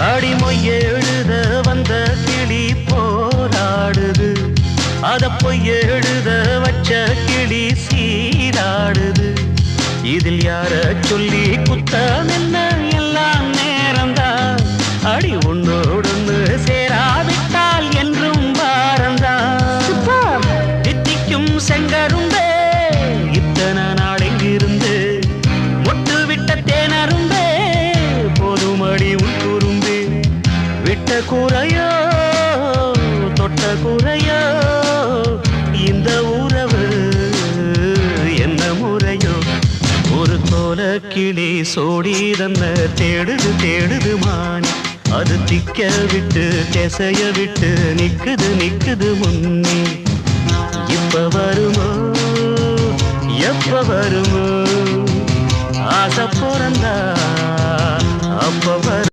அடிமொய் எழுத வந்த கிளி போராடுது, அத பொய் எழுத வச்ச கிளி சீராடுது. இதில் யார சொல்லி குத்தம் என்ன, எல்லாம் நேரம்தான். அடி உன்னோடு சேராவிட்டால் என்றும் பாரந்தான். தித்திக்கும் செங்கரும்பே இத்தனை நாள் எங்கிருந்து, முட்டு விட்ட தேனரும்பே போதுமடி உன் குறும்பே. விட்ட குறையோ தொட்ட குறையோ இந்த உறவு என்ன முறையோ. ஒரு தோல கிளி சோடி தன்ன தேடுது தேடுது மான், அது திக்க விட்டு திசைய விட்டு நிக்குது நிக்குது முன்னே. இப்ப வருமோ எப்ப வருமோ, ஆசை பிறந்தா அப்ப வரும்.